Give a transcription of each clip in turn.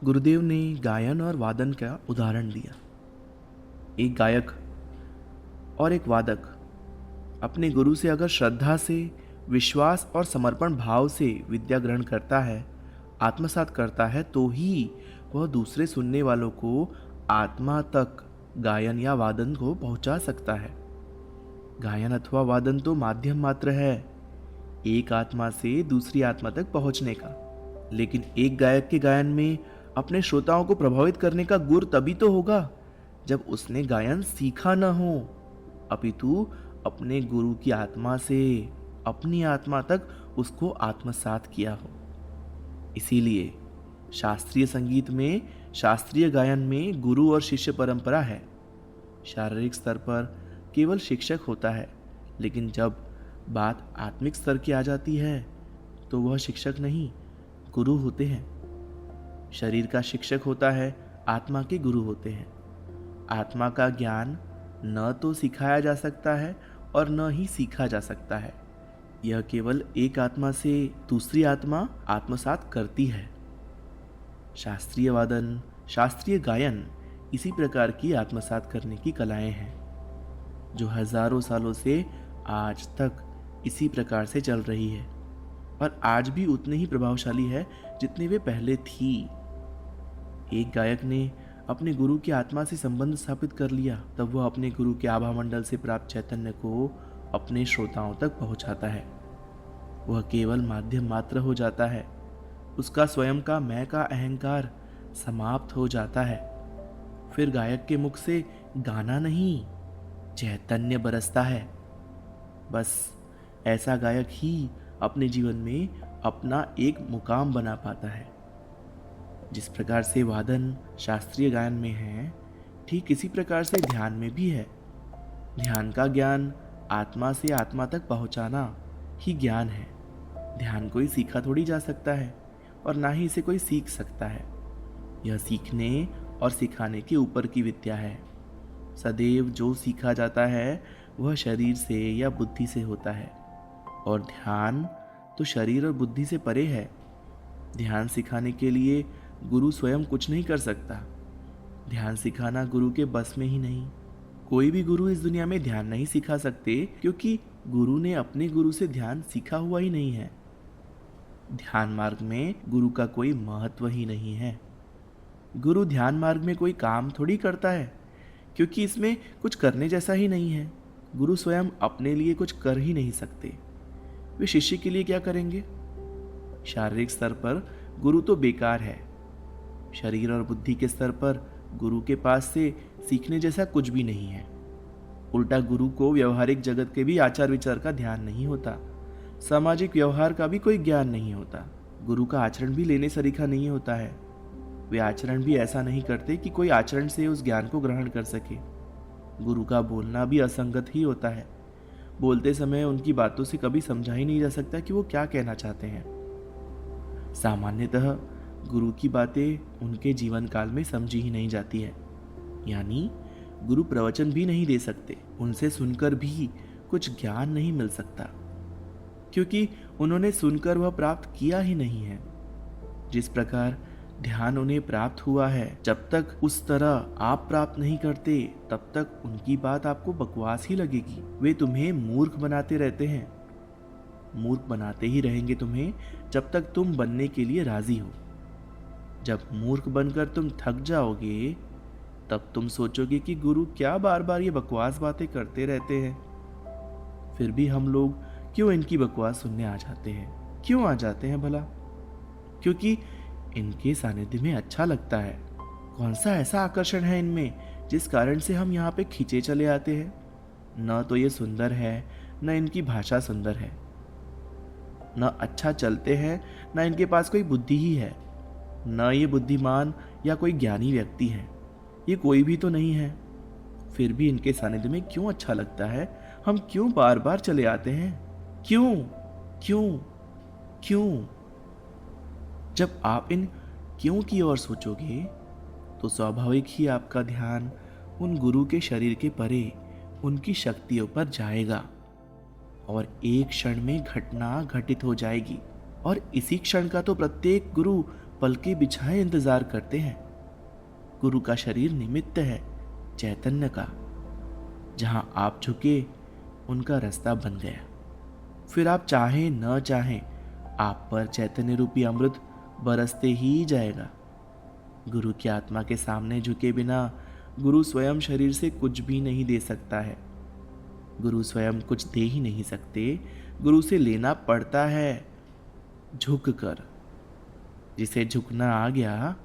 गुरुदेव ने गायन और वादन का उदाहरण दिया। एक गायक और एक वादक अपने गुरु से अगर श्रद्धा से, विश्वास और समर्पण भाव से विद्या ग्रहण करता है, आत्मसात करता है, तो ही वह दूसरे सुनने वालों को आत्मा तक गायन या वादन को पहुंचा सकता है। गायन अथवा वादन तो माध्यम मात्र है एक आत्मा से दूसरी आत्मा तक पहुंचने का, लेकिन एक गायक के गायन में अपने श्रोताओं को प्रभावित करने का गुर तभी तो होगा जब उसने गायन सीखा न हो, अपितु अपने गुरु की आत्मा से अपनी आत्मा तक उसको आत्मसात किया हो। इसीलिए शास्त्रीय संगीत में, शास्त्रीय गायन में गुरु और शिष्य परंपरा है। शारीरिक स्तर पर केवल शिक्षक होता है, लेकिन जब बात आत्मिक स्तर की आ जाती है तो वह शिक्षक नहीं, गुरु होते हैं। शरीर का शिक्षक होता है, आत्मा के गुरु होते हैं। आत्मा का ज्ञान न तो सिखाया जा सकता है और न ही सीखा जा सकता है। यह केवल एक आत्मा से दूसरी आत्मा आत्मसात करती है। शास्त्रीय वादन, शास्त्रीय गायन इसी प्रकार की आत्मसात करने की कलाएं हैं, जो हजारों सालों से आज तक इसी प्रकार से चल रही है और आज भी उतने ही प्रभावशाली है जितनी वे पहले थी। एक गायक ने अपने गुरु की आत्मा से संबंध स्थापित कर लिया, तब वह अपने गुरु के आभा मंडल से प्राप्त चैतन्य को अपने श्रोताओं तक पहुंचाता है। वह केवल माध्यम मात्र हो जाता है। उसका स्वयं का मैं का अहंकार समाप्त हो जाता है। फिर गायक के मुख से गाना नहीं, चैतन्य बरसता है। बस ऐसा गायक ही अपने जीवन में अपना एक मुकाम बना पाता है। जिस प्रकार से वादन शास्त्रीय गायन में है, ठीक इसी प्रकार से ध्यान में भी है। ध्यान का ज्ञान आत्मा से आत्मा तक पहुंचाना ही ज्ञान है। ध्यान कोई सीखा थोड़ी जा सकता है और ना ही इसे कोई सीख सकता है। यह सीखने और सिखाने के ऊपर की विद्या है। सदैव जो सीखा जाता है वह शरीर से या बुद्धि से होता है, और ध्यान तो शरीर और बुद्धि से परे है। ध्यान सिखाने के लिए गुरु स्वयं कुछ नहीं कर सकता। ध्यान सिखाना गुरु के बस में ही नहीं। कोई भी गुरु इस दुनिया में ध्यान नहीं सिखा सकते, क्योंकि गुरु ने अपने गुरु से ध्यान सीखा हुआ ही नहीं है। ध्यान मार्ग में गुरु का कोई महत्व ही नहीं है। गुरु ध्यान मार्ग में कोई काम थोड़ी करता है, क्योंकि इसमें कुछ करने जैसा ही नहीं है। गुरु स्वयं अपने लिए कुछ कर ही नहीं सकते। वे शिष्य के लिए क्या करेंगे? शारीरिक स्तर पर गुरु तो बेकार है। शरीर और बुद्धि के स्तर पर गुरु के पास से सीखने जैसा कुछ भी नहीं है। उल्टा गुरु को व्यवहारिक जगत के भी आचार विचार का ध्यान नहीं होता, सामाजिक व्यवहार का भी कोई ज्ञान नहीं होता। गुरु का आचरण भी लेने सरीखा नहीं होता है। वे आचरण भी ऐसा नहीं करते कि कोई आचरण से उस ज्ञान को ग्रहण कर सके। गुरु का बोलना भी असंगत ही होता है। बोलते समय उनकी बातों से कभी समझा ही नहीं जा सकता कि वो क्या कहना चाहते हैं। सामान्यतः गुरु की बातें उनके जीवन काल में समझी ही नहीं जाती है। यानी गुरु प्रवचन भी नहीं दे सकते, उनसे सुनकर भी कुछ ज्ञान नहीं मिल सकता, क्योंकि उन्होंने सुनकर वह प्राप्त किया ही नहीं है। जिस प्रकार ध्यान उन्हें प्राप्त हुआ है, जब तक उस तरह आप प्राप्त नहीं करते तब तक उनकी बात आपको बकवास ही लगेगी। वे तुम्हें मूर्ख बनाते रहते हैं। मूर्ख बनाते ही रहेंगे तुम्हें जब तक तुम बनने के लिए राजी हो। जब मूर्ख बनकर तुम थक जाओगे, तब तुम सोचोगे कि गुरु क्या बार बार ये बकवास बातें करते रहते हैं। फिर भी हम लोग क्यों इनकी बकवास सुनने आ जाते हैं? क्यों आ जाते हैं भला? क्योंकि इनके सानिध्य में अच्छा लगता है। कौन सा ऐसा आकर्षण है इनमें जिस कारण से हम यहाँ पे खींचे चले आते हैं? न तो ये सुंदर है, न इनकी भाषा सुंदर है, न अच्छा चलते हैं, न इनके पास कोई बुद्धि ही है, न ये बुद्धिमान या कोई ज्ञानी व्यक्ति है। ये कोई भी तो नहीं है। फिर भी इनके सानिध्य में क्यों अच्छा लगता है? हम क्यों बार बार चले आते हैं? क्यों क्यों क्यों? जब आप इन क्यों की ओर सोचोगे तो स्वाभाविक ही आपका ध्यान उन गुरु के शरीर के परे उनकी शक्तियों पर जाएगा और एक क्षण में घटना घटित हो जाएगी। और इसी क्षण का तो प्रत्येक गुरु पलके बिछाए इंतजार करते हैं। गुरु का शरीर निमित्त है चैतन्य का। जहां आप झुके उनका रास्ता बन गया। फिर आप चाहें न चाहें आप पर चैतन्य रूपी अमृत बरसते ही जाएगा। गुरु की आत्मा के सामने झुके बिना गुरु स्वयं शरीर से कुछ भी नहीं दे सकता है। गुरु स्वयं कुछ दे ही नहीं सकते, गुरु से लेना पड़ता है झुक कर। जिसे झुकना आ गया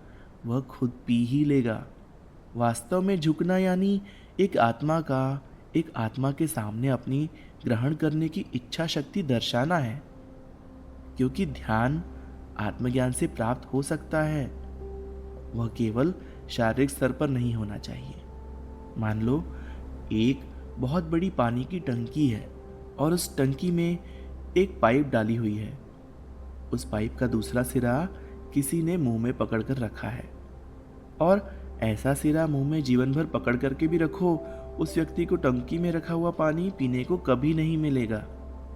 वह खुद पी ही लेगा। वास्तव में झुकना यानी एक आत्मा के सामने अपनी ग्रहण करने की इच्छा शक्ति दर्शाना है। क्योंकि ध्यान आत्मज्ञान से प्राप्त हो सकता है, वह केवल शारीरिक स्तर पर नहीं होना चाहिए। मान लो एक बहुत बड़ी पानी की टंकी है और उस टंकी में एक पाइप डाली हुई है। उस पाइप का दूसरा सिरा किसी ने मुंह में पकड़ कर रखा है, और ऐसा सिरा मुंह में जीवन भर पकड़ करके भी रखो, उस व्यक्ति को टंकी में रखा हुआ पानी पीने को कभी नहीं मिलेगा।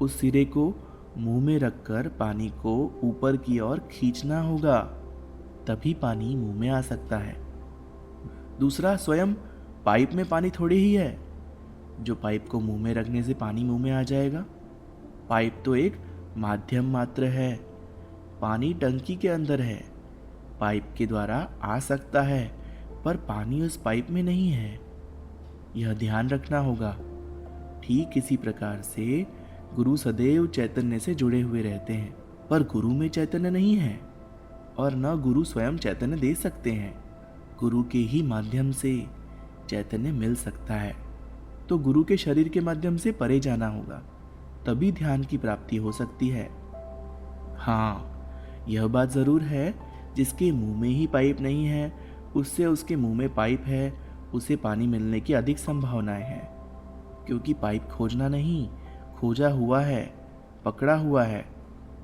उस सिरे को मुंह में रखकर पानी को ऊपर की ओर खींचना होगा, तभी पानी मुंह में आ सकता है। दूसरा, स्वयं पाइप में पानी थोड़ी ही है जो पाइप को मुंह में रखने से पानी मुंह में आ जाएगा। पाइप तो एक माध्यम मात्र है। पानी टंकी के अंदर है, पाइप के द्वारा आ सकता है, पर पानी उस पाइप में नहीं है। यह ध्यान रखना होगा। ठीक इसी प्रकार से गुरु सदैव चैतन्य से जुड़े हुए रहते हैं, पर गुरु में चैतन्य नहीं है और न गुरु स्वयं चैतन्य दे सकते हैं। गुरु के ही माध्यम से चैतन्य मिल सकता है, तो गुरु के शरीर के माध्यम से परे जाना होगा, तभी ध्यान की प्राप्ति हो सकती है। हाँ, यह बात जरूर है, जिसके मुंह में ही पाइप नहीं है उससे उसके मुंह में पाइप है, उसे पानी मिलने की अधिक संभावनाएं हैं। क्योंकि पाइप खोजना नहीं, खोजा हुआ है, पकड़ा हुआ है,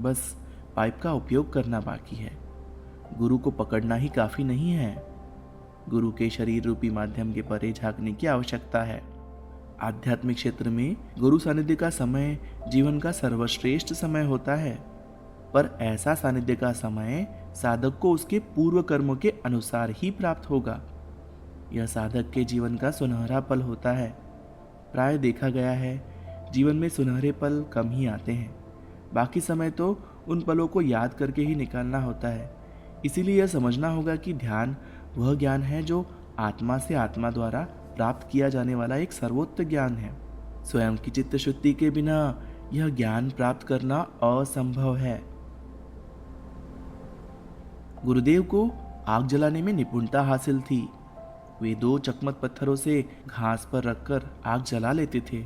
बस पाइप का उपयोग करना बाकी है। गुरु को पकड़ना ही काफी नहीं है, गुरु के शरीर रूपी माध्यम के परे झांकने की आवश्यकता है। आध्यात्मिक क्षेत्र में गुरु सानिध्य का समय जीवन का सर्वश्रेष्ठ समय होता है, पर ऐसा सानिध्य का समय साधक को उसके पूर्व कर्मों के अनुसार ही प्राप्त होगा। यह साधक के जीवन का सुनहरा पल होता है। प्राय देखा गया है, जीवन में सुनहरे पल कम ही आते हैं, बाकी समय तो उन पलों को याद करके ही निकालना होता है। इसीलिए यह समझना होगा कि ध्यान वह ज्ञान है जो आत्मा से आत्मा द्वारा प्राप्त किया जाने वाला एक सर्वोच्च ज्ञान है। स्वयं की चित्त शुद्धि के बिना यह ज्ञान प्राप्त करना असंभव है। गुरुदेव को आग जलाने में निपुणता हासिल थी। वे 2 चकमक पत्थरों से घास पर रखकर आग जला लेते थे।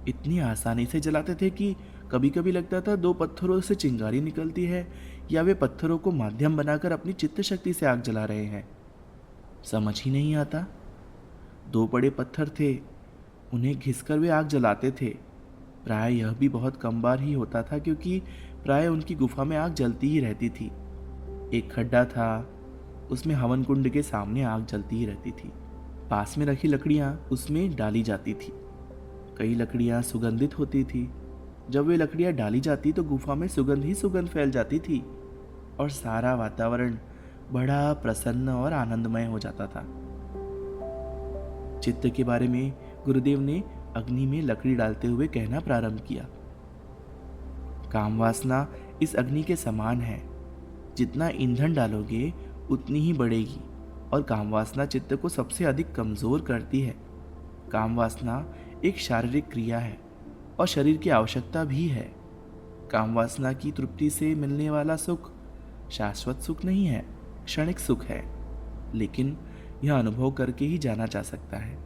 इतनी आसानी से जलाते थे कि कभी कभी लगता था 2 पत्थरों से चिंगारी निकलती है, या वे पत्थरों को माध्यम बनाकर अपनी चित्त शक्ति से आग जला रहे हैं। समझ ही नहीं आता। 2 बड़े पत्थर थे, उन्हें घिसकर वे आग जलाते थे। प्राय यह भी बहुत कम बार ही होता था, क्योंकि प्राय उनकी गुफा में आग जलती ही रहती थी। एक खड्डा था, उसमें हवन कुंड के सामने आग जलती ही रहती थी। पास में रखी लकड़ियां उसमें डाली जाती थी। कई लकड़ियां सुगंधित होती थी। जब वे लकड़ियां डाली जाती तो गुफा में सुगंध ही सुगंध फैल जाती थी और सारा वातावरण बड़ा प्रसन्न और आनंदमय हो जाता था। चित्त के बारे में गुरुदेव ने अग्नि में लकड़ी डालते हुए कहना प्रारंभ किया। काम वासना इस अग्नि के समान है। जितना ईंधन डालोगे उतनी ही बढ़ेगी, और काम वासना चित्त को सबसे अधिक कमजोर करती है। काम वासना एक शारीरिक क्रिया है और शरीर की आवश्यकता भी है। काम वासना की तृप्ति से मिलने वाला सुख शाश्वत सुख नहीं है, क्षणिक सुख है, लेकिन यह अनुभव करके ही जाना जा सकता है।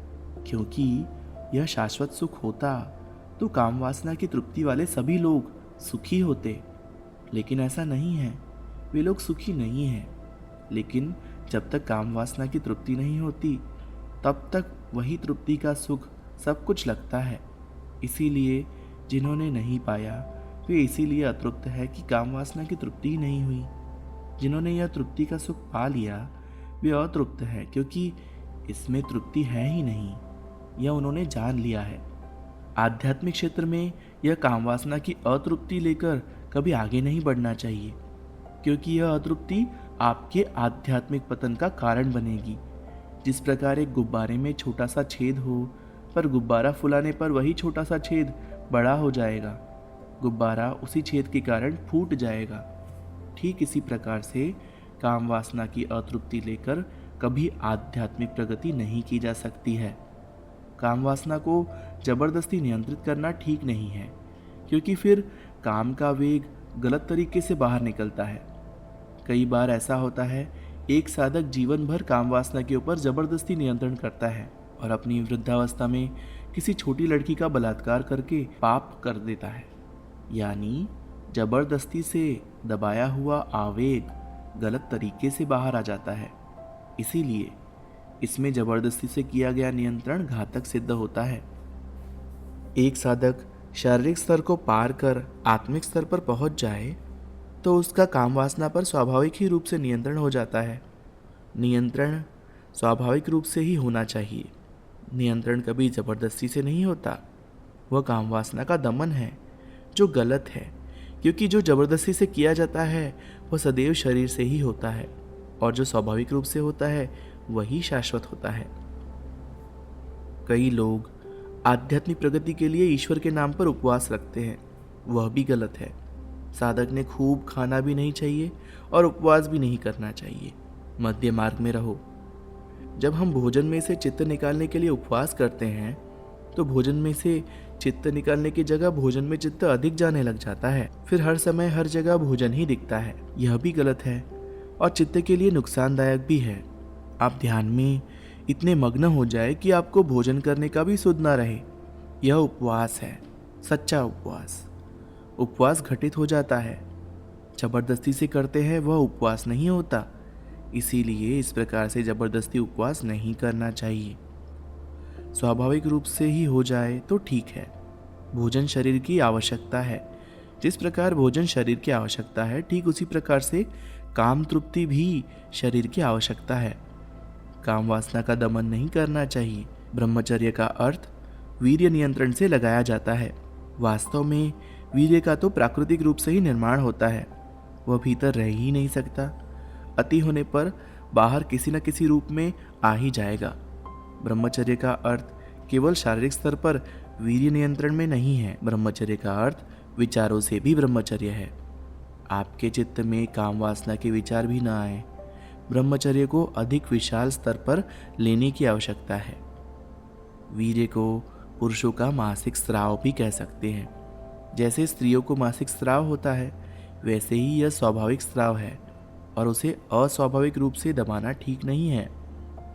क्योंकि यह शाश्वत सुख होता तो काम वासना की तृप्ति वाले सभी लोग सुखी होते, लेकिन ऐसा नहीं है। वे लोग सुखी नहीं हैं, लेकिन जब तक काम वासना की तृप्ति नहीं होती तब तक वही तृप्ति का सुख सब कुछ लगता है। इसीलिए जिन्होंने नहीं पाया वे इसीलिए अतृप्त है कि काम वासना की तृप्ति ही नहीं हुई। जिन्होंने यह तृप्ति का सुख पा लिया वे अतृप्त है, क्योंकि इसमें तृप्ति है ही नहीं, यह उन्होंने जान लिया है। आध्यात्मिक क्षेत्र में यह काम वासना की अतृप्ति लेकर कभी आगे नहीं बढ़ना चाहिए, क्योंकि यह अतृप्ति आपके आध्यात्मिक पतन का कारण बनेगी। जिस प्रकार एक गुब्बारे में छोटा सा छेद हो, पर गुब्बारा फुलाने पर वही छोटा सा छेद बड़ा हो जाएगा, गुब्बारा उसी छेद के कारण फूट जाएगा। ठीक इसी प्रकार से काम वासना की अतृप्ति लेकर कभी आध्यात्मिक प्रगति नहीं की जा सकती है। काम वासना को जबरदस्ती नियंत्रित करना ठीक नहीं है, क्योंकि फिर काम का वेग गलत तरीके से बाहर निकलता है। कई बार ऐसा होता है, एक साधक जीवन भर काम वासना के ऊपर जबरदस्ती नियंत्रण करता है और अपनी वृद्धावस्था में किसी छोटी लड़की का बलात्कार करके पाप कर देता है। यानी जबरदस्ती से दबाया हुआ आवेग गलत तरीके से बाहर आ जाता है। इसीलिए इसमें जबरदस्ती से किया गया नियंत्रण घातक सिद्ध होता है। एक साधक शारीरिक स्तर को पार कर आत्मिक स्तर पर पहुंच जाए तो उसका काम वासना पर स्वाभाविक ही रूप से नियंत्रण हो जाता है। नियंत्रण स्वाभाविक रूप से ही होना चाहिए। नियंत्रण कभी जबरदस्ती से नहीं होता। वह काम वासना का दमन है, जो गलत है, क्योंकि जो जबरदस्ती से किया जाता है वह सदैव शरीर से ही होता है, और जो स्वाभाविक रूप से होता है वही शाश्वत होता है। कई लोग आध्यात्मिक प्रगति के लिए ईश्वर के नाम पर उपवास रखते हैं, वह भी गलत है। साधक ने खूब खाना भी नहीं चाहिए और उपवास भी नहीं करना चाहिए। मध्य मार्ग में रहो। जब हम भोजन में से चित्त निकालने के लिए उपवास करते हैं तो भोजन में से चित्त निकालने की जगह भोजन में चित्त अधिक जाने लग जाता है। फिर हर समय हर जगह भोजन ही दिखता है। यह भी गलत है और चित्त के लिए नुकसानदायक भी है। आप ध्यान में इतने मग्न हो जाए कि आपको भोजन करने का भी सुध ना रहे। यह उपवास है, सच्चा उपवास। उपवास घटित हो जाता है। जबरदस्ती से करते हैं वह उपवास नहीं होता। इसीलिए इस प्रकार से जबरदस्ती उपवास नहीं करना चाहिए। स्वाभाविक रूप से ही हो जाए तो ठीक है। भोजन शरीर की आवश्यकता है। जिस प्रकार भोजन शरीर की आवश्यकता है, ठीक उसी प्रकार से काम तृप्ति भी शरीर की आवश्यकता है। काम वासना का दमन नहीं करना चाहिए। ब्रह्मचर्य का अर्थ वीर्य नियंत्रण से लगाया जाता है। वास्तव में वीर्य का तो प्राकृतिक रूप से ही निर्माण होता है, वह भीतर रह ही नहीं सकता। अति होने पर बाहर किसी न किसी रूप में आ ही जाएगा। ब्रह्मचर्य का अर्थ केवल शारीरिक स्तर पर वीर्य नियंत्रण में नहीं है। ब्रह्मचर्य का अर्थ विचारों से भी ब्रह्मचर्य है। आपके चित्त में काम वासना के विचार भी न आए। ब्रह्मचर्य को अधिक विशाल स्तर पर लेने की आवश्यकता है। वीर्य को पुरुषों का मासिक स्राव भी कह सकते हैं। जैसे स्त्रियों को मासिक स्राव होता है, वैसे ही यह स्वाभाविक स्राव है और उसे अस्वाभाविक रूप से दबाना ठीक नहीं है,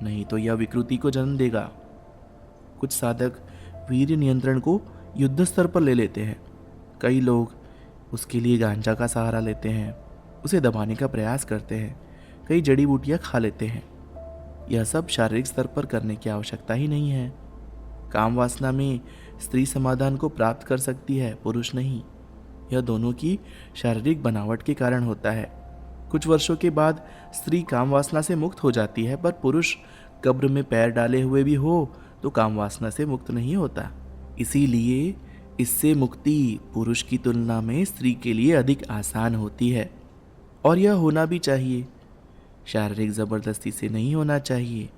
नहीं तो यह विकृति को जन्म देगा। कुछ साधक वीर्य नियंत्रण को युद्ध स्तर पर ले लेते हैं। कई लोग उसके लिए गांजा का सहारा लेते हैं, उसे दबाने का प्रयास करते हैं, कई जड़ी बूटियां खा लेते हैं। यह सब शारीरिक स्तर पर करने की आवश्यकता ही नहीं है। काम वासना में स्त्री समाधान को प्राप्त कर सकती है, पुरुष नहीं। यह दोनों की शारीरिक बनावट के कारण होता है। कुछ वर्षों के बाद स्त्री काम वासना से मुक्त हो जाती है, पर पुरुष कब्र में पैर डाले हुए भी हो तो काम वासना से मुक्त नहीं होता। इसीलिए इससे मुक्ति पुरुष की तुलना में स्त्री के लिए अधिक आसान होती है, और यह होना भी चाहिए। शारीरिक जबरदस्ती से नहीं होना चाहिए।